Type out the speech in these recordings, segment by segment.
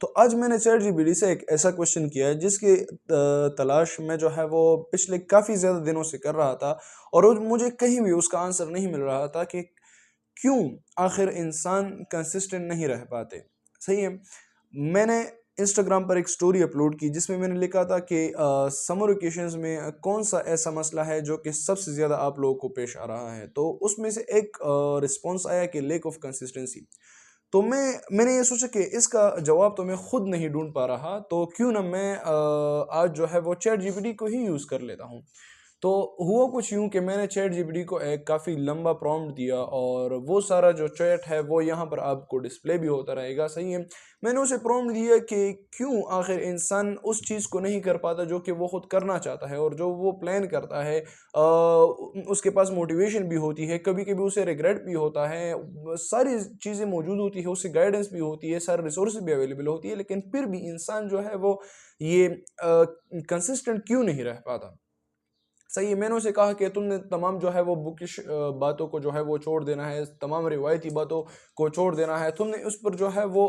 तो आज मैंने चैट जीपीटी से एक ऐसा क्वेश्चन किया है जिसकी तलाश में जो है वो पिछले काफ़ी ज़्यादा दिनों से कर रहा था, और मुझे कहीं भी उसका आंसर नहीं मिल रहा था कि क्यों आखिर इंसान कंसिस्टेंट नहीं रह पाते। सही है। मैंने इंस्टाग्राम पर एक स्टोरी अपलोड की जिसमें मैंने लिखा था कि समर वेकेशंस में कौन सा ऐसा मसला है जो कि सबसे ज़्यादा आप लोगों को पेश आ रहा है। तो उसमें से एक रिस्पॉन्स आया कि लेक ऑफ कंसिस्टेंसी। तो मैंने ये सोचा कि इसका जवाब तो मैं खुद नहीं ढूंढ पा रहा, तो क्यों ना मैं आज जो है वो चैट जीपीटी को ही यूज़ कर लेता हूँ। तो हुआ कुछ यूं कि मैंने चैट जीपीटी को एक काफ़ी लंबा प्रॉम्प्ट दिया, और वो सारा जो चैट है वो यहाँ पर आपको डिस्प्ले भी होता रहेगा। सही है। मैंने उसे प्रॉम्प्ट दिया कि क्यों आखिर इंसान उस चीज़ को नहीं कर पाता जो कि वो खुद करना चाहता है, और जो वो प्लान करता है उसके पास मोटिवेशन भी होती है, कभी कभी उसे रिग्रेट भी होता है, सारी चीज़ें मौजूद होती है, उससे गाइडेंस भी होती है, सारे रिसोर्स भी अवेलेबल होती है, लेकिन फिर भी इंसान जो है वो ये कंसिस्टेंट क्यों नहीं रह पाता। सही है। मैंने उसे कहा कि तुमने तमाम जो है वो बुकिश बातों को जो है वो छोड़ देना है, तमाम रिवायती बातों को छोड़ देना है, तुमने उस पर जो है वो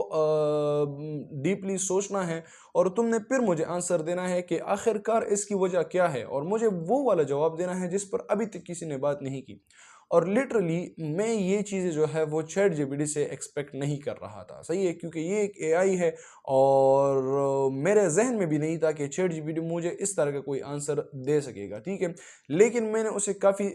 डीपली सोचना है, और तुमने फिर मुझे आंसर देना है कि आखिरकार इसकी वजह क्या है, और मुझे वो वाला जवाब देना है जिस पर अभी तक किसी ने बात नहीं की। और लिटरली मैं ये चीज़ें जो है वो चैट जीपीटी से एक्सपेक्ट नहीं कर रहा था। सही है, क्योंकि ये एक एआई है, और मेरे जहन में भी नहीं था कि चैट जीपीटी मुझे इस तरह का कोई आंसर दे सकेगा। ठीक है। लेकिन मैंने उसे काफ़ी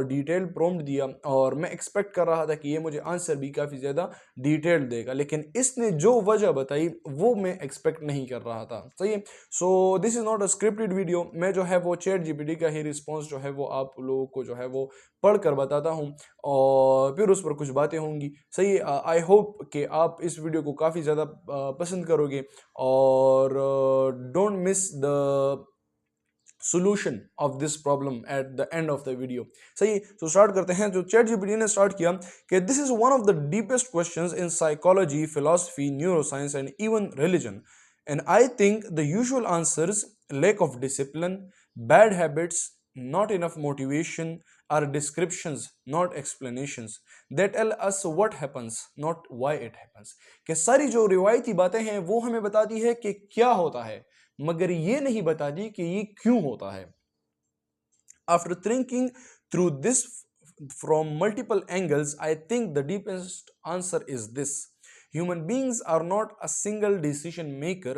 डिटेल प्रॉम्प्ट दिया, और मैं एक्सपेक्ट कर रहा था कि ये मुझे आंसर भी काफ़ी ज़्यादा डिटेल्ड देगा, लेकिन इसने जो वजह बताई वो मैं एक्सपेक्ट नहीं कर रहा था। सही है। So this is not a scripted video. मैं जो है वो चैट जीपीटी का ही रिस्पॉन्स जो है वो आप लोगों को जो है वो पढ़ कर बताता हूँ, और फिर उस पर कुछ बातें होंगी। सही है। आई होप कि आप इस वीडियो को काफ़ी ज़्यादा पसंद करोगे, और don't miss the solution of this problem at the end of the video। सही। तो स्टार्ट करते हैं। जो चैट जीपीटी ने स्टार्ट किया कि this is one of the deepest questions in psychology, philosophy, neuroscience and even religion, and I think the usual answers lack of discipline, bad habits, not enough motivation are descriptions, not explanations that tell us what happens, not why it happens। कि सारी जो रिवायती बातें हैं वो हमें बताती है कि क्या होता है, मगर ये नहीं बताती कि ये क्यों होता है। After thinking through this from multiple angles, I think the deepest answer is this. Human beings are not a single decision maker,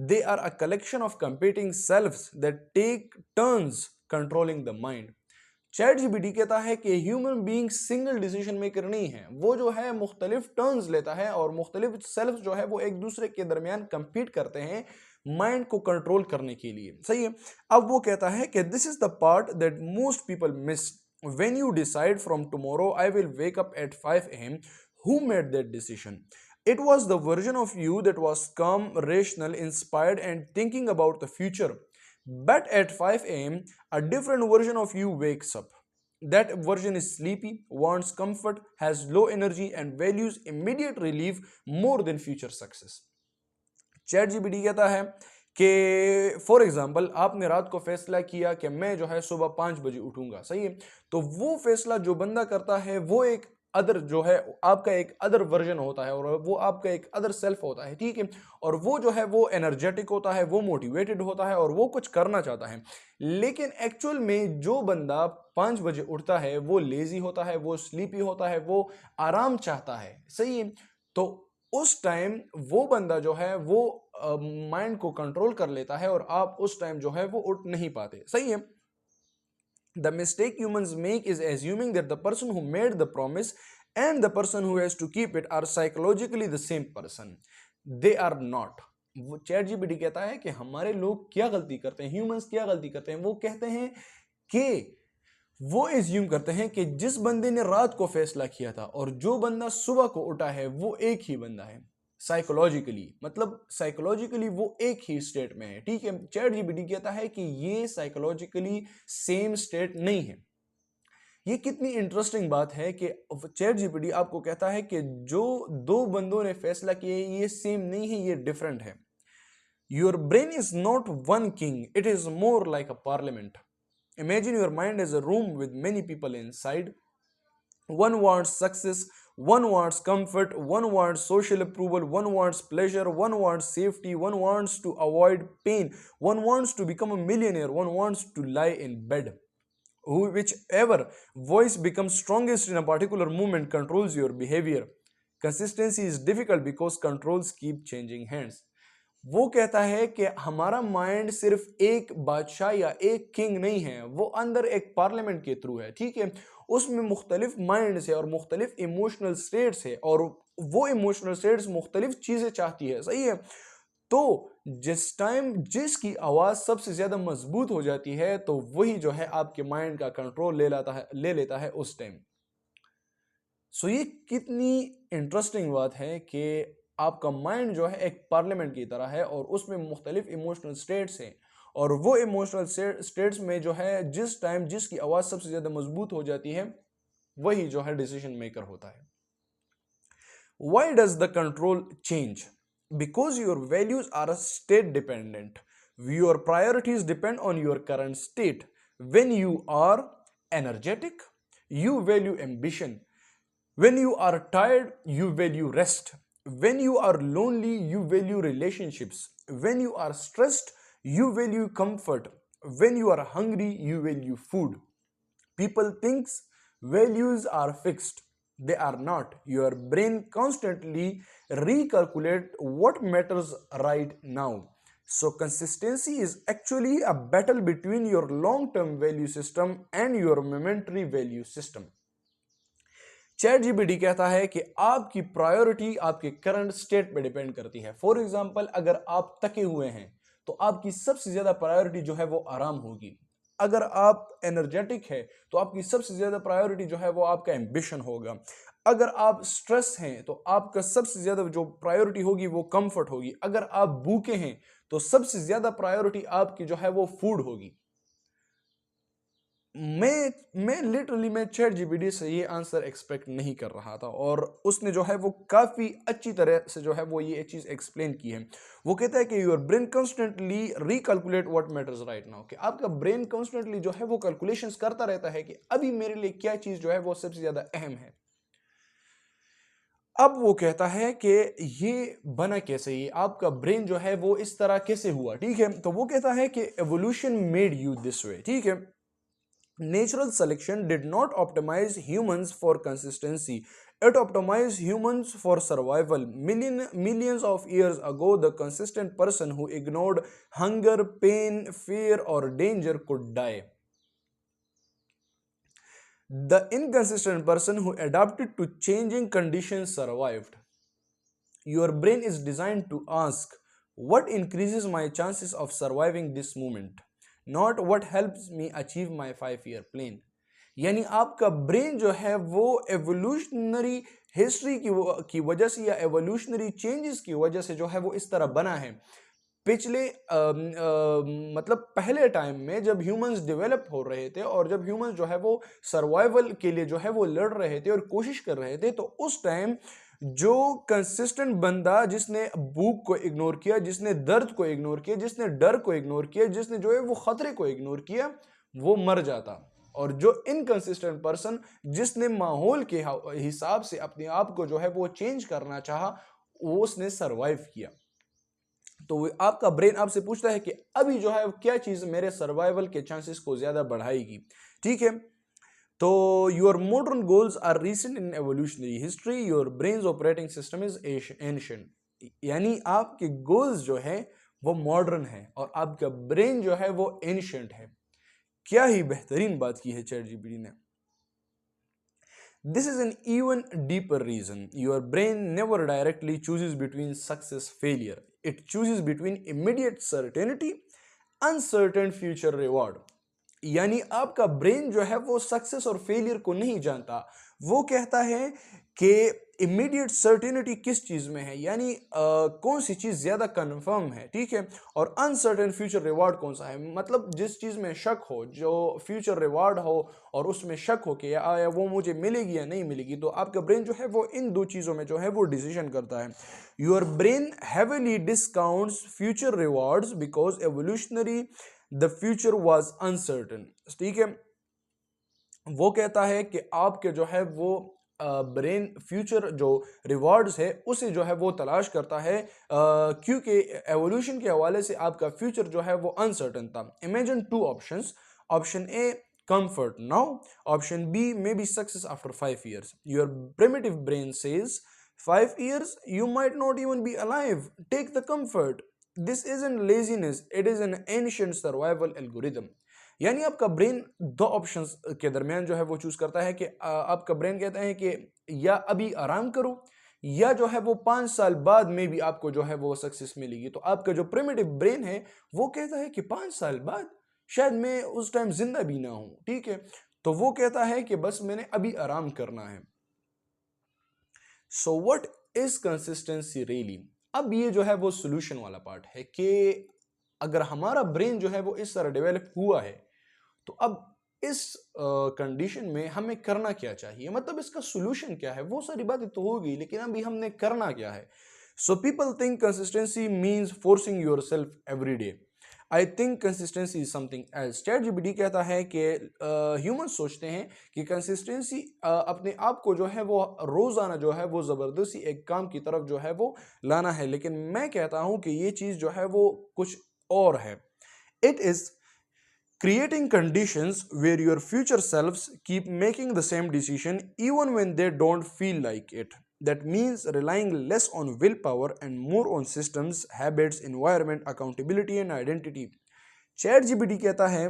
they are a collection of competing selves that take turns controlling the mind। Chat GPT कहता है कि human being single decision maker नहीं है, वो जो है मुख्तलिफ turns लेता है, और मुख्तलिफ सेल्फ जो है वो एक दूसरे के दरमियान कंपीट करते हैं माइंड को कंट्रोल करने के लिए। सही है। अब वो कहता है कि this is the part that most people miss when you decide from tomorrow I will wake up at 5 AM। Who made that decision? It was the version of you that was calm, rational, inspired, and thinking about the future. But at 5 a.m., a different version of you wakes up. That version is sleepy, wants comfort, has low energy, and values immediate relief more than future success। Chat GPT कहता है कि for example आपने रात को फैसला किया कि मैं जो है सुबह 5 बजे उठूंगा। सही है। तो वो फैसला जो बंदा करता है वो एक अदर जो है आपका एक अदर वर्जन होता है, और वो आपका एक अदर सेल्फ होता है। ठीक है। और वो जो है वो एनर्जेटिक होता है, वो मोटिवेटेड होता है, और वो कुछ करना चाहता है। लेकिन एक्चुअल में जो बंदा 5 बजे उठता है वो लेजी होता है, वो स्लीपी होता है, वो आराम चाहता है। सही है। तो उस टाइम वो बंदा जो है वो माइंड को कंट्रोल कर लेता है, और आप उस टाइम जो है वो उठ नहीं पाते। सही है। The mistake humans make is assuming that the person who made the promise and the person who has to keep it are psychologically the same person। They are not। वो चैट जीपीटी कहता है कि हमारे लोग क्या गलती करते हैं, ह्यूमंस क्या गलती करते हैं, वो कहते हैं कि वो एज्यूम करते हैं कि जिस बंदे ने रात को फैसला किया था और जो बंदा सुबह को उठा है वो एक ही बंदा है। साइकोलॉजिकली मतलब साइकोलॉजिकली वो एक ही स्टेट में है। ठीक है। चैट जीपीटी कहता है कि ये साइकोलॉजिकली सेम स्टेट नहीं है। ये कितनी इंटरेस्टिंग बात है कि चैट जीपीटी आपको कहता है कि जो दो बंदों ने फैसला किया ये सेम नहीं है, ये डिफरेंट है। Your brain is not one king, it is more like a parliament. Imagine your mind as a room with many people inside. One wants success, One wants comfort, one wants social approval, one wants pleasure, one wants safety, one wants to avoid pain, one wants to become a millionaire, one wants to lie in bed. Whichever voice becomes strongest in a particular moment controls your behavior. Consistency is difficult because controls keep changing hands. वो कहता है कि हमारा mind सिर्फ एक बादशाह या एक किंग नहीं है, वो अंदर एक पार्लियामेंट के थ्रू है, ठीक है। उसमें मुख्तलिफ माइंड्स है और मुख्तलिफ इमोशनल स्टेट्स है, और वो इमोशनल स्टेट्स मुख्तलिफ चीज़ें चाहती है, सही है। तो जिस टाइम जिसकी आवाज़ सबसे ज़्यादा मजबूत हो जाती है तो वही जो है आपके माइंड का कंट्रोल ले लेता है उस टाइम। सो ये कितनी इंटरेस्टिंग बात है कि आपका माइंड जो है एक पार्लियामेंट की तरह है और उसमें मुख्तलिफ इमोशनल स्टेट्स हैं, और वो इमोशनल स्टेट्स में जो है जिस टाइम जिसकी आवाज़ सबसे ज़्यादा मजबूत हो जाती है वही जो है डिसीजन मेकर होता है। Why does the control change? Because your values are state dependent. Your priorities depend on your current state. When you are energetic, you value ambition. When you are tired, you value rest. When you are lonely, you value relationships. When you are stressed, you value comfort. When you are hungry, you value food. People thinks values are fixed. They are not. Your brain constantly recalculate what matters right now. So consistency is actually a battle between your long-term value system and your momentary value system. Chat GPT कहता है कि आपकी priority आपके current state पे depend करती है। For example, अगर आप थके हुए हैं तो आपकी सबसे ज्यादा प्रायोरिटी जो है वो आराम होगी। अगर आप एनर्जेटिक है तो आपकी सबसे ज्यादा प्रायोरिटी जो है वो आपका एम्बिशन होगा। अगर आप स्ट्रेस हैं तो आपका सबसे ज्यादा जो प्रायोरिटी होगी वो कंफर्ट होगी। अगर आप भूखे हैं तो सबसे ज्यादा प्रायोरिटी आपकी जो है वो फूड होगी। मैं लिटरली मैं चैट जीपीटी से ये आंसर एक्सपेक्ट नहीं कर रहा था, और उसने जो है वो काफ़ी अच्छी तरह से जो है वो ये चीज़ एक्सप्लेन की है। वो कहता है कि your brain constantly recalculate what matters right now, कि आपका ब्रेन कॉन्स्टेंटली जो है वो कैलकुलेशंस करता रहता है कि अभी मेरे लिए क्या चीज़ जो है वो सबसे ज़्यादा अहम है। अब वो कहता है कि ये बना कैसे, ये आपका ब्रेन जो है वो इस तरह कैसे हुआ, ठीक है। तो वो कहता है कि evolution made you this way, ठीक है। Natural selection did not optimize humans for consistency. It optimized humans for survival. Millions of years ago, the consistent person who ignored hunger, pain, fear, or danger could die. The inconsistent person who adapted to changing conditions survived. Your brain is designed to ask, what increases my chances of surviving this moment? Not what helps me achieve my 5-year plan. यानी आपका brain जो है वो evolutionary history की वजह से या evolutionary changes की वजह से जो है वो इस तरह बना है। पिछले मतलब पहले टाइम में जब ह्यूमंस डेवलप हो रहे थे और जब ह्यूमंस जो है वो सर्वाइवल के लिए जो है वो लड़ रहे थे और कोशिश कर रहे थे, तो उस टाइम जो कंसिस्टेंट बंदा जिसने भूख को इग्नोर किया, जिसने दर्द को इग्नोर किया, जिसने डर को इग्नोर किया, जिसने जो है वो खतरे को इग्नोर किया, वो मर जाता। और जो इनकंसिस्टेंट पर्सन जिसने माहौल के हिसाब से अपने आप को जो है वो चेंज करना चाहा, वो उसने सरवाइव किया। तो आपका ब्रेन आपसे पूछता है कि अभी जो है क्या चीज मेरे सर्वाइवल के चांसेस को ज्यादा बढ़ाएगी, ठीक है। तो your modern goals are recent in evolutionary history, your brain's operating system is ancient. यानी आपके गोल्स जो है वो मॉडर्न है और आपका ब्रेन जो है वो एंशिएंट है। क्या ही बेहतरीन बात की है चैट जीपीटी ने। This is an even deeper reason. Your brain never directly chooses between success failure. It chooses between immediate certainty, uncertain future reward. यानी आपका ब्रेन जो है वो सक्सेस और फेलियर को नहीं जानता। वो कहता है कि इमीडिएट सर्टेनिटी किस चीज में है, यानी कौन सी चीज ज्यादा कंफर्म है, ठीक है, और अनसर्टेन फ्यूचर रिवार्ड कौन सा है, मतलब जिस चीज में शक हो, जो फ्यूचर रिवार्ड हो और उसमें शक हो कि या वो मुझे मिलेगी या नहीं मिलेगी। तो आपका ब्रेन जो है वो इन दो चीजों में जो है वो डिसीजन करता है। Your brain heavily discounts future rewards because evolutionary the future was uncertain, ठीक है। वो कहता है कि आपके जो है वो ब्रेन फ्यूचर जो रिवॉर्ड्स है उसे जो है वो तलाश करता है, क्योंकि एवोल्यूशन के हवाले से आपका फ्यूचर जो है वो अनसर्टन था। Imagine two options, option A comfort now, option B maybe success after 5 years. Your primitive brain says 5 years you might not even be alive, take the comfort. This isn't laziness, it is an ancient survival algorithm. यानी आपका brain दो options के दरमियान जो है वो choose करता है कि आपका ब्रेन कहता है कि या अभी आराम करो या जो है वो 5 साल बाद में भी आपको जो है वो सक्सेस मिलेगी। तो आपका जो प्रिमिटिव ब्रेन है वो कहता है कि 5 साल बाद शायद मैं उस टाइम जिंदा भी ना हूं, ठीक है। तो वो कहता है कि बस मैंने अभी आराम करना है। So what is consistency really? अब ये जो है वो सोल्यूशन वाला पार्ट है कि अगर हमारा ब्रेन जो है वो इस तरह डेवलप हुआ है तो अब इस कंडीशन में हमें करना क्या चाहिए, मतलब इसका सोल्यूशन क्या है। वो सारी बातें तो हो गई, लेकिन अभी हमने करना क्या है। So people think consistency means forcing your self every day. I think consistency is something else. ChatGPT कहता है कि ह्यूमन सोचते हैं कि कंसिस्टेंसी अपने आप को जो है वो रोजाना जो है वो जबरदस्ती एक काम की तरफ जो है वो लाना है, लेकिन मैं कहता हूं कि ये चीज जो है वो कुछ और है। It is creating conditions where your future selves keep making the same decision even when they don't feel like it. That means relying less on willpower and more on systems, habits, environment, accountability and identity. ChatGPT कहता है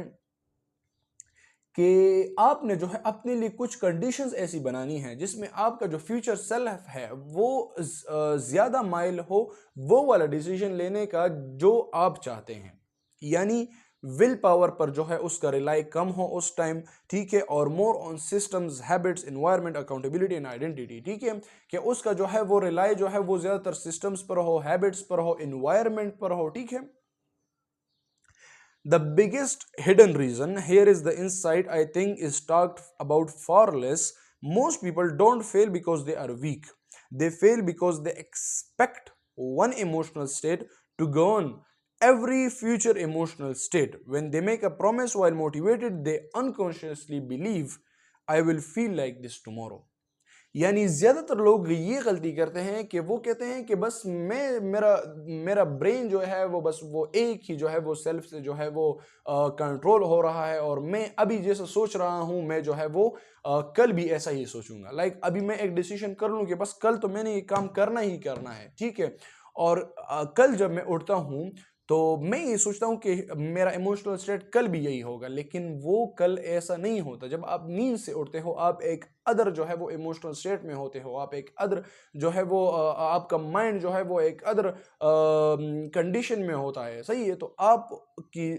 कि आपने जो है अपने लिए कुछ conditions ऐसी बनानी है जिसमें आपका जो फ्यूचर सेल्फ है वो ज्यादा माइल हो वो वाला डिसीजन लेने का जो आप चाहते हैं। यानी विल पावर पर जो है उसका रिलाई कम हो उस टाइम, ठीक है, और more on systems, habits, environment, accountability and identity, ठीक है, कि उसका जो है वो रिलाई जो है वो ज्यादातर सिस्टम्स पर हो, हैबिट्स पर हो, एनवायरनमेंट पर हो, ठीक है। The biggest hidden reason here is the insight I think is talked about far less. Most people don't fail because they are weak. They fail because they expect one emotional state to govern every future emotional state. When they make a promise while motivated, they unconsciously believe, I will feel like this tomorrow. यानी ज्यादातर लोग ये गलती करते हैं कि वो कहते हैं कि बस मैं मेरा मेरा ब्रेन जो है वो बस वो एक ही जो है वो सेल्फ से जो है वो कंट्रोल हो रहा है और मैं अभी जैसा सोच रहा हूं मैं जो है वो कल भी ऐसा ही सोचूंगा। लाइक अभी मैं एक डिसीजन कर लूं कि बस कल तो मैंने ये काम करना ही करना है, ठीक है, और कल जब मैं उठता हूं तो मैं ये सोचता हूँ कि मेरा इमोशनल स्टेट कल भी यही होगा, लेकिन वो कल ऐसा नहीं होता। जब आप नींद से उठते हो आप एक अदर जो है वो इमोशनल स्टेट में होते हो, आप एक अदर जो है वो आपका माइंड जो है वो एक अदर कंडीशन में होता है, सही है। तो आप की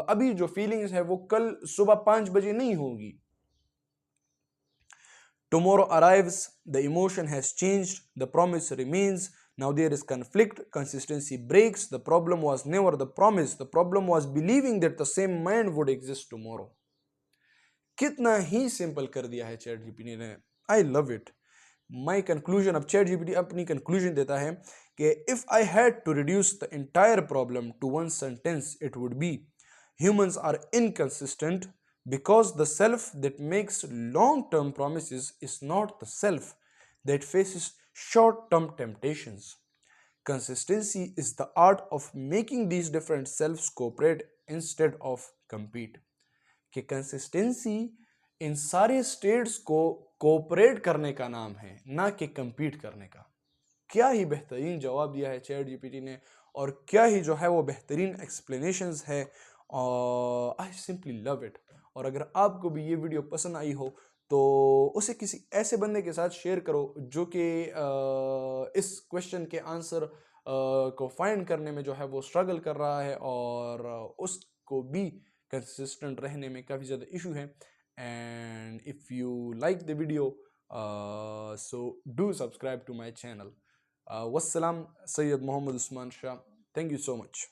अभी जो फीलिंग्स है वो कल सुबह 5 बजे नहीं होगी। Tomorrow arrives, the emotion has changed, the promise remains. Now there is conflict, consistency breaks. The problem was never the promise, the problem was believing that the same mind would exist tomorrow. कितना ही simple कर दिया है ChatGPT ने, I love it. My conclusion, अब ChatGPT अपनी conclusion देता है कि if I had to reduce the entire problem to one sentence it would be humans are inconsistent because the self that makes long-term promises is not the self that faces short-term temptations. Consistency is the art of making these different selves cooperate instead of compete. कि consistency in सारे states को cooperate करने का नाम है, ना कि compete करने का। क्या ही बेहतरीन जवाब दिया है चैट जीपीटी ने, और क्या ही जो है वो बेहतरीन एक्सप्लेनेशंस है, और आई सिंपली लव इट। और अगर आपको भी ये वीडियो पसंद आई हो तो उसे किसी ऐसे बंदे के साथ शेयर करो जो कि इस क्वेश्चन के आंसर को फाइंड करने में जो है वो स्ट्रगल कर रहा है और उसको भी कंसिस्टेंट रहने में काफ़ी ज़्यादा इशू है। And if you like the video so do subscribe to my channel. Wassalam, Sayyid Muhammad Usman Shah. Thank you so much.